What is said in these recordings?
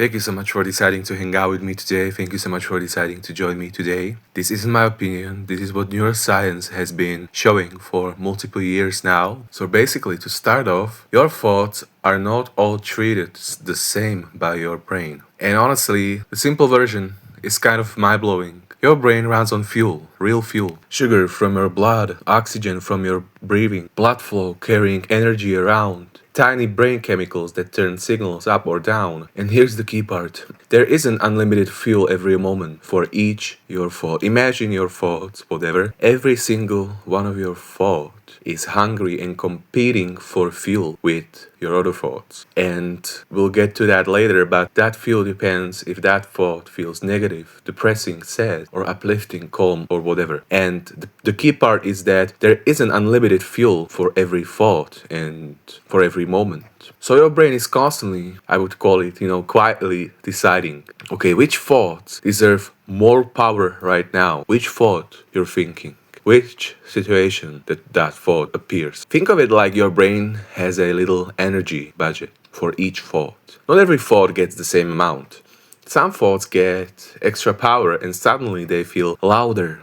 Thank you so much for deciding to hang out with me today. Thank you so much for deciding to join me today. This isn't my opinion. This is what neuroscience has been showing for multiple years now. So basically, to start off, your thoughts are not all treated the same by your brain. And honestly, the simple version is kind of mind-blowing. Your brain runs on fuel, real fuel. Sugar from your blood, oxygen from your breathing, blood flow carrying energy around. Tiny brain chemicals that turn signals up or down. And here's the key part. There isn't unlimited fuel every moment for each your thought. Imagine your thoughts, whatever. Every single one of your thoughts is hungry and competing for fuel with your other thoughts. And we'll get to that later, but that fuel depends if that thought feels negative, depressing, sad, or uplifting, calm, or whatever. And the key part is that there isn't unlimited fuel for every thought and for every moment. So your brain is constantly, I would call it, quietly deciding, okay, which thoughts deserve more power right now? Which thought you're thinking? Which situation that thought appears. Think of it like your brain has a little energy budget for each thought. Not every thought gets the same amount. Some thoughts get extra power and suddenly they feel louder,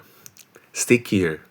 stickier,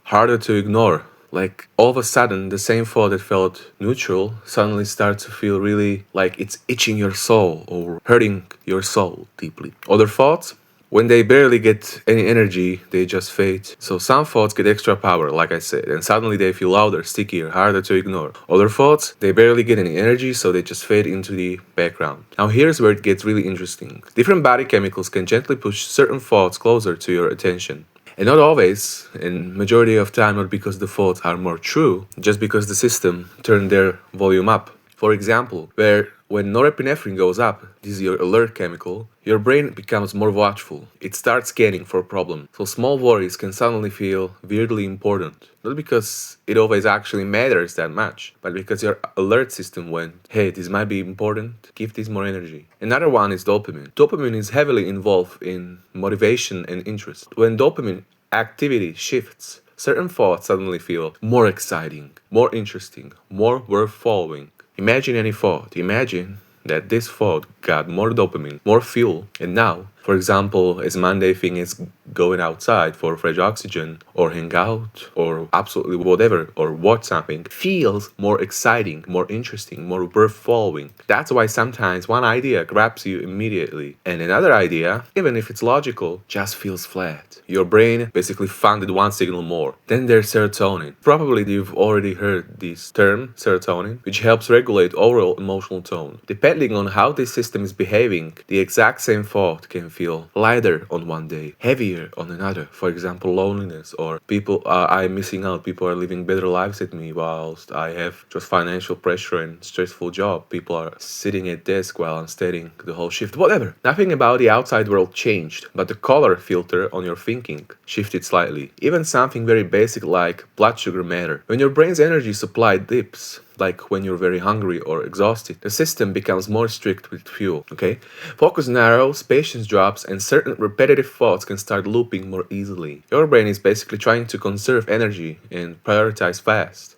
harder to ignore. Like all of a sudden, the same thought that felt neutral suddenly starts to feel really like it's itching your soul or hurting your soul deeply. Other thoughts, when they barely get any energy, they just fade. So some thoughts get extra power, like I said, and suddenly they feel louder, stickier, harder to ignore. Other thoughts, they barely get any energy, so they just fade into the background. Now here's where it gets really interesting. Different body chemicals can gently push certain thoughts closer to your attention. And not always, and majority of time not because the thoughts are more true, just because the system turned their volume up. For example, when norepinephrine goes up, this is your alert chemical, your brain becomes more watchful. It starts scanning for problems. So small worries can suddenly feel weirdly important. Not because it always actually matters that much, but because your alert system went, hey, this might be important, give this more energy. Another one is dopamine. Dopamine is heavily involved in motivation and interest. When dopamine activity shifts, certain thoughts suddenly feel more exciting, more interesting, more worth following. Imagine any thought. Imagine that this thought got more dopamine, more fuel, and now, for example, as Monday thing is going outside for fresh oxygen, or hang out, or absolutely whatever, or watch something, feels more exciting, more interesting, more worth following. That's why sometimes one idea grabs you immediately, and another idea, even if it's logical, just feels flat. Your brain basically funded one signal more. Then there's serotonin. Probably you've already heard this term, serotonin, which helps regulate overall emotional tone. Depending on how this system is behaving, the exact same thought can feel lighter on one day, heavier on another. For example, loneliness, or people I'm missing out, people are living better lives than me whilst I have just financial pressure and stressful job. People are sitting at desk while I'm studying the whole shift, whatever. Nothing about the outside world changed, but the color filter on your thinking shifted slightly. Even something very basic like blood sugar matter. When your brain's energy supply dips, like when you're very hungry or exhausted, the system becomes more strict with fuel, okay? Focus narrows, patience drops, and certain repetitive thoughts can start looping more easily. Your brain is basically trying to conserve energy and prioritize fast.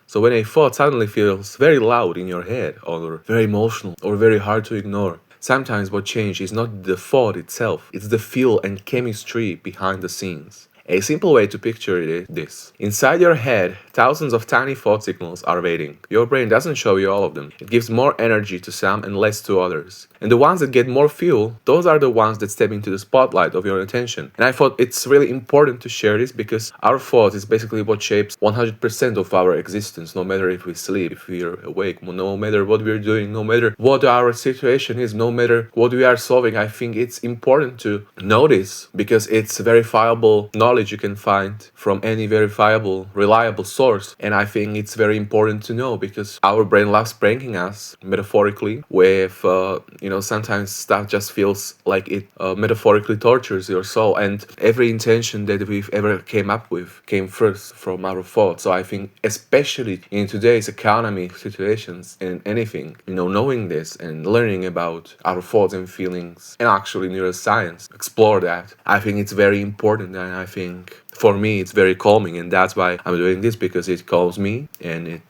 So when a thought suddenly feels very loud in your head, or very emotional, or very hard to ignore, sometimes what changes is not the thought itself, it's the fuel and chemistry behind the scenes. A simple way to picture it is this. Inside your head, thousands of tiny thought signals are waiting. Your brain doesn't show you all of them. It gives more energy to some and less to others. And the ones that get more fuel, those are the ones that step into the spotlight of your attention. And I thought it's really important to share this because our thought is basically what shapes 100% of our existence, no matter if we sleep, if we're awake, no matter what we're doing, no matter what our situation is, no matter what we are solving. I think it's important to know this because it's verifiable knowledge you can find from any verifiable, reliable source. And I think it's very important to know because our brain loves pranking us metaphorically with, sometimes stuff just feels like it metaphorically tortures your soul. And every intention that we've ever came up with came first from our thoughts. So I think especially in today's economy situations and anything, knowing this and learning about our thoughts and feelings and actually neuroscience, explore that. I think it's very important, and I think for me it's very calming, and that's why I'm doing this, because it calms me and it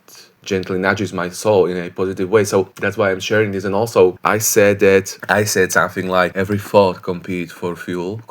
gently nudges my soul in a positive way. So that's why I'm sharing this. And also I said something like every thought competes for fuel.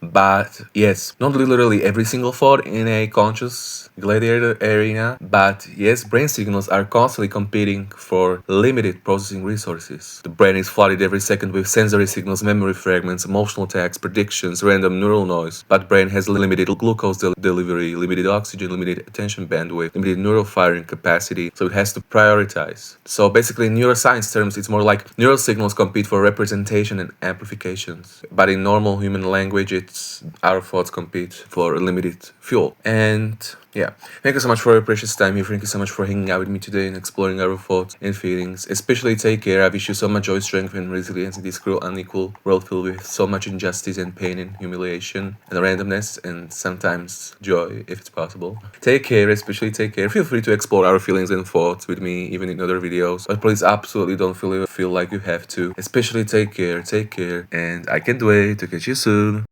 But yes, not literally every single thought in a conscious gladiator arena, but yes, brain signals are constantly competing for limited processing resources. The brain is flooded every second with sensory signals, memory fragments, emotional tags, predictions, random neural noise. But brain has limited glucose delivery, limited oxygen, limited attention bandwidth, limited neural firing capacity, so it has to prioritize. So basically, in neuroscience terms, it's more like neural signals compete for representation and amplifications. But in normal human language, it's our thoughts compete for limited fuel. And yeah, thank you so much for your precious time here. Thank you so much for hanging out with me today and exploring our thoughts and feelings. Especially take care. I wish you so much joy, strength, and resilience in this cruel, unequal world filled with so much injustice and pain and humiliation and randomness and sometimes joy, if it's possible. Take care, especially take care. Feel free to explore our feelings and thoughts with me, even in other videos. But please absolutely don't feel like you have to. Especially take care, and I can't wait to catch you soon.